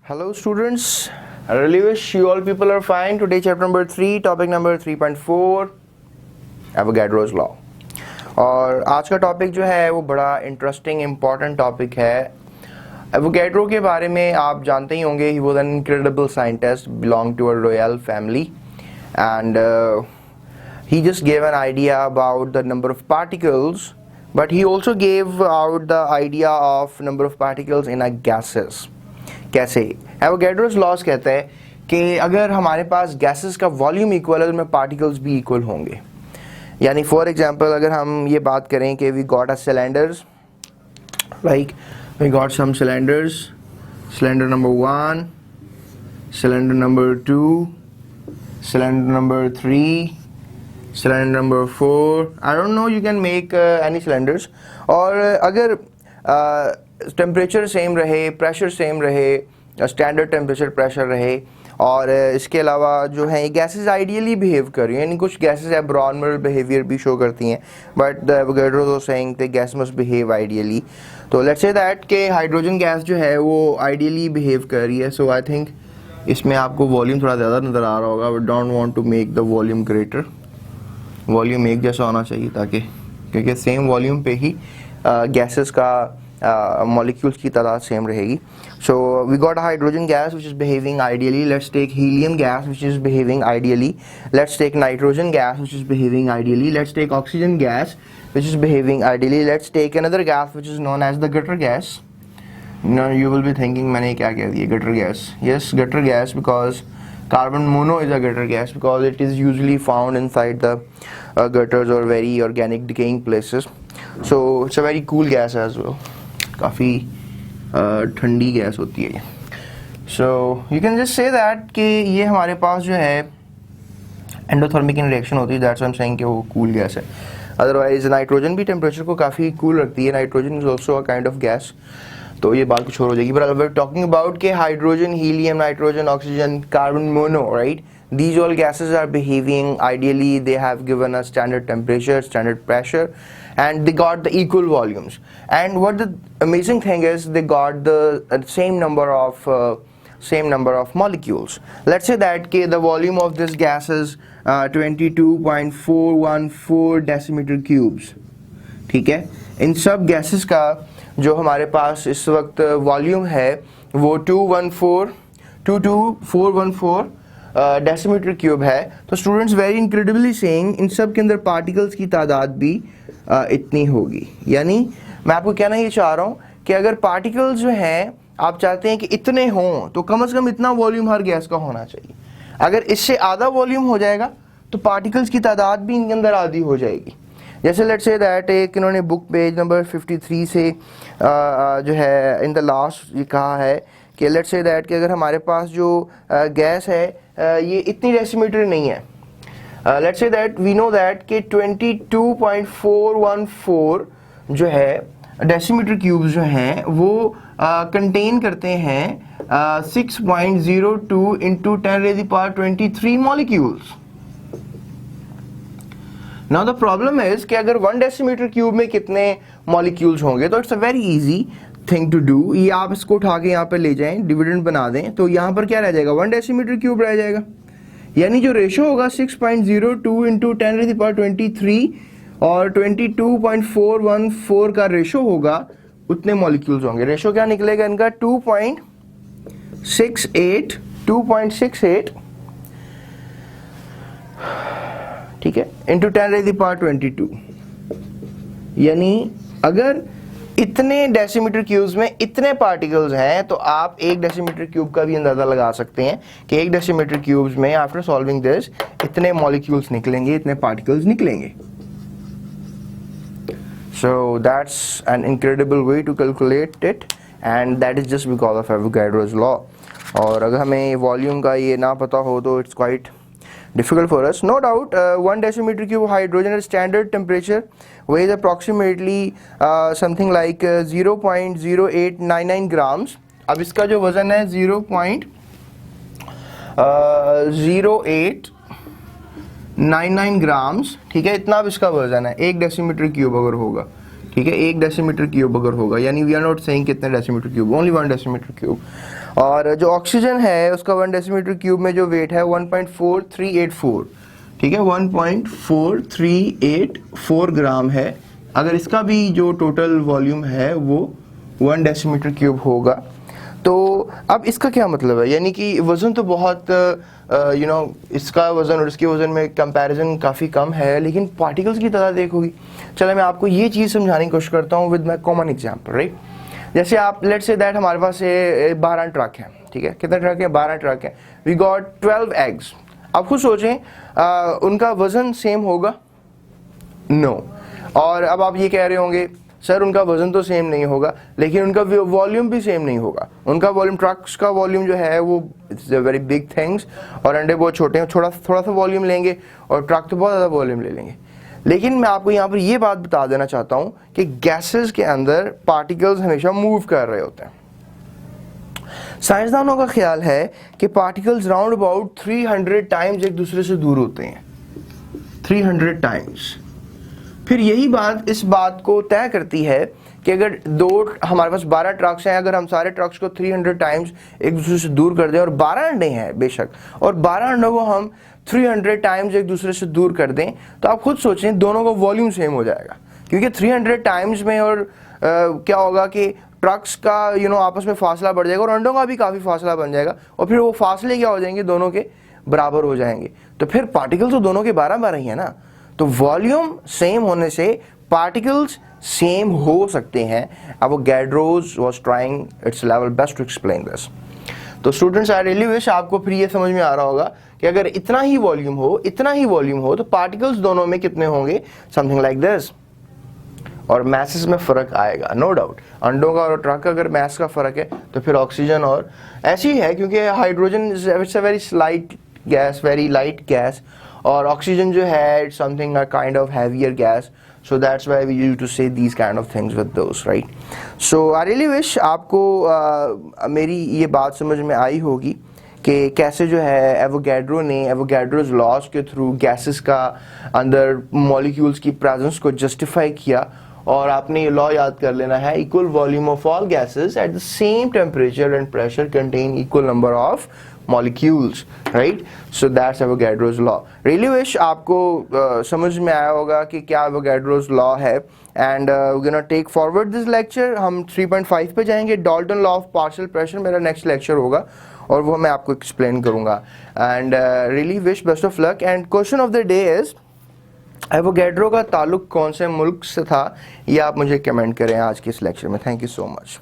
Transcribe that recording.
Hello students, I really wish you all people are fine. Today chapter number 3, topic number 3.4, Avogadro's law. और आज का topic जो है वो बड़ा इंटरेस्टिंग इम्पॉर्टेंट टॉपिक है। एवोगैड्रो के बारे में आप जानते ही होंगे, he was an incredible scientist, belong to a royal family and he just gave an idea about the number of particles, but he also gave out the idea of number of particles in a gases. कैसे? Avogadro's laws कहता है कि अगर हमारे पास gases का volume equal है तो उनमें पार्टिकल्स भी इक्वल होंगे। यानी फॉर एग्जांपल अगर हम ये बात करें कि we got a cylinders, like we got some cylinders, cylinder number 1, cylinder number 2, cylinder number 3, cylinder number 4, I don't know, you can make any cylinders. और अगर टेम्परेचर सेम रहे, प्रेशर सेम रहे, स्टैंडर्ड टेम्परेचर प्रेशर रहे, और इसके अलावा जो है गैसेस आइडियली बिहेव कर रही हैं, यानी कुछ गैसेस एब्नॉर्मल बिहेवियर भी शो करती हैं, but the Avogadro was saying the gas must behave ideally. तो लेट्स से दैट कि हाइड्रोजन गैस जो है वो आइडियली बिहेव कर रही है। सो आई थिंक इसमें आपको वॉल्यूम थोड़ा ज़्यादा नज़र आ रहा होगा, but don't want to make the volume greater. Volume एक जैसा होना चाहिए ताकि, क्योंकि सेम वॉल्यूम पे ही गैसेस का molecules की तादाद सेम रहेगी। So we got a hydrogen gas which is behaving ideally. Let's take helium gas which is behaving ideally. Let's take nitrogen gas which is behaving ideally. Let's take oxygen gas which is behaving ideally. Let's take another gas which is known as the gutter gas. Now you will be thinking मैंने क्या कह दिया, gutter gas? Yes, gutter gas, because carbon mono is a gutter gas because it is usually found inside the gutters or very organic decaying places. So it's a very cool gas as well. काफ़ी ठंडी gas होती है। So you can just say that कि ये हमारे पास जो है endothermic reaction होती है, that's why I am saying कि वो कूल गैस है। अदरवाइज नाइट्रोजन भी टेम्परेचर को काफ़ी कूल रखती है, nitrogen is also a kind of gas. तो ये बात कुछ और हो जाएगी, but we are talking about कि hydrogen, helium, nitrogen, oxygen, carbon mono, right? These all gases are behaving ideally. They have given us standard temperature, standard pressure, and they got the equal volumes. And what the amazing thing is, they got the same number of molecules. Let's say that the volume of this gas is 22.414 decimeter cubes. ठीक है? इन सब gases का जो हमारे पास इस वक्त volume है वो 22414 डेसीमीटर क्यूब है। तो students very incredibly saying in सब के अंदर पार्टिकल्स की तादाद भी इतनी होगी। यानी मैं आपको कहना ये चाह रहा हूँ कि अगर पार्टिकल्स जो हैं आप चाहते हैं कि इतने हों तो कम से कम इतना वॉल्यूम हर गैस का होना चाहिए। अगर इससे आधा वॉल्यूम हो जाएगा तो पार्टिकल्स की तादाद भी इनके अंदर आधी हो जाएगी। जैसे लेट्स से दैट एक इन्होंने बुक पेज नंबर 53 से जो है इन द लास्ट ये कहा है कि लेट्स से दैट कि अगर हमारे पास जो गैस है ये इतनी डेसीमीटर नहीं है। Let's say that we know that कि 22.414 जो है डेसीमीटर क्यूब्स जो हैं वो कंटेन करते हैं 6.02 into 10⁻23 molecules. Now the problem is कि अगर 1 डेसीमीटर क्यूब में कितने मॉलिक्यूल्स होंगे, तो it's a very easy thing to do. ये आप इसको उठा के यहाँ पे ले जाएं, डिविडेंड बना दें, तो यहाँ पर क्या रह जाएगा, 1 डेसीमीटर क्यूब रह जाएगा। यानी जो रेशो होगा 6.02 इंटू 10⁻23 और 22.414 का रेशो होगा, उतने मॉलिक्यूल्स होंगे। रेशो क्या निकलेगा इनका 2.68 ठीक है, इंटू 10⁻22। यानी अगर इतने डेसीमीटर क्यूब्स में इतने पार्टिकल्स हैं तो आप 1 डेसीमीटर क्यूब का भी अंदाजा लगा सकते हैं कि 1 डेसीमीटर क्यूब्स में आफ्टर सॉल्विंग दिस इतने मॉलिक्यूल्स निकलेंगे, इतने पार्टिकल्स निकलेंगे। So that's an incredible way to calculate it and that is just because of Avogadro's law. और अगर हमें वॉल्यूम का ये ना पता हो तो it's quite difficult for us. No doubt 1 decimeter cube hydrogen at standard temperature weighs approximately something like 0.0899 grams. अब इसका जो वजन है 0.0899 ग्राम्स, ठीक है, इतना अब इसका वजन है 1 डेसीमीटर क्यूब अगर होगा ठीक है, 1 डेसीमीटर क्यूब अगर होगा, यानी वी आर नॉट सेइंग कितने decimetre cube, only 1 decimetre cube. और जो ऑक्सीजन है उसका 1 डेसीमीटर क्यूब में जो वेट है 1.4384, ठीक है, 1.4384 ग्राम है। अगर इसका भी जो टोटल वॉल्यूम है वो 1 डेसीमीटर क्यूब होगा। तो अब इसका क्या मतलब है, यानी कि वज़न तो बहुत इसका वज़न और इसके वज़न में कंपैरिजन काफ़ी कम है, लेकिन पार्टिकल्स की तादाद एक होगी। चलो मैं आपको ये चीज़ समझाने की कोशिश करता हूँ with my common example, right. जैसे आप लेट्स से दैट हमारे पास 12 ट्रक हैं, ठीक है, कितने ट्रक हैं, 12 ट्रक हैं, वी गॉट 12 एग्स। आप खुद सोचें उनका वज़न सेम होगा, नो। और अब आप ये कह रहे होंगे सर उनका वजन तो सेम नहीं होगा, लेकिन उनका वॉल्यूम भी सेम नहीं होगा। उनका वॉल्यूम, ट्रक्स का वॉल्यूम जो है वो it's a very big things, और अंडे बहुत छोटे हैं, थोड़ा सा वॉल्यूम लेंगे, और ट्रक तो बहुत ज़्यादा वॉल्यूम ले लेंगे। लेकिन मैं आपको यहाँ पर ये बात बता देना चाहता हूँ कि गैसेस के अंदर पार्टिकल्स हमेशा मूव कर रहे होते हैं। साइंसदानों का ख्याल है कि पार्टिकल्स राउंड अबाउट 300 टाइम्स एक दूसरे से दूर होते हैं, 300 टाइम्स। फिर यही बात इस बात को तय करती है कि अगर हमारे पास 12 ट्रक्स हैं, अगर हम सारे ट्रक्स को 300 टाइम्स एक दूसरे से दूर कर दें, और 12 अंडे हैं बेशक, और 12 अंडों को हम 300 टाइम्स एक दूसरे से दूर कर दें, तो आप खुद सोचें दोनों का वॉल्यूम सेम हो जाएगा। क्योंकि 300 टाइम्स में और क्या होगा कि ट्रक्स का आपस में फासला बढ़ जाएगा, और अंडों का भी काफ़ी फासला बन जाएगा, और फिर वो फासले क्या हो जाएंगे, दोनों के बराबर हो जाएंगे। तो फिर पार्टिकल तो दोनों के 12-12 ही है ना। तो वॉल्यूम सेम होने से पार्टिकल्स सेम हो सकते हैं। Avogadro's was trying its level best to explain this. तो स्टूडेंट्स, आई रियली विश आपको फिर ये समझ में आ रहा होगा कि अगर इतना ही वॉल्यूम हो तो पार्टिकल्स दोनों में कितने होंगे, समथिंग लाइक दिस। और मैसेस में फ़र्क आएगा, नो डाउट। अंडों का और ट्रक का अगर मैस का फ़र्क है तो फिर ऑक्सीजन और ऐसी है, क्योंकि hydrogen it's a very slight gas, very light gas, और ऑक्सीजन जो है it's something a kind of heavier gas, so that's why we use to say these kind of things with those, right. So I really wish आपको मेरी ये बात समझ में आई होगी कि कैसे जो है एवोगैड्रो ने एवोगैड्रोस लॉज के थ्रू गैसेस का अंदर मॉलिक्यूल्स की प्रेजेंस को जस्टिफाई किया। और आपने ये लॉ याद कर लेना है, equal volume of all gases at the same temperature and pressure contain equal number of molecules, right? So that's Avogadro's law. Really wish आपको समझ में आया होगा कि क्या Avogadro's law है, and we're gonna take forward this lecture. हम 3.5 पे जाएंगे, Dalton law of partial pressure मेरा next lecture होगा, और वो मैं आपको explain करूँगा। And really wish best of luck. And question of the day is Avogadro का ताल्लुक कौन से मुल्क से था, ये आप मुझे कमेंट करें आज के इस लेक्चर में। Thank you so much.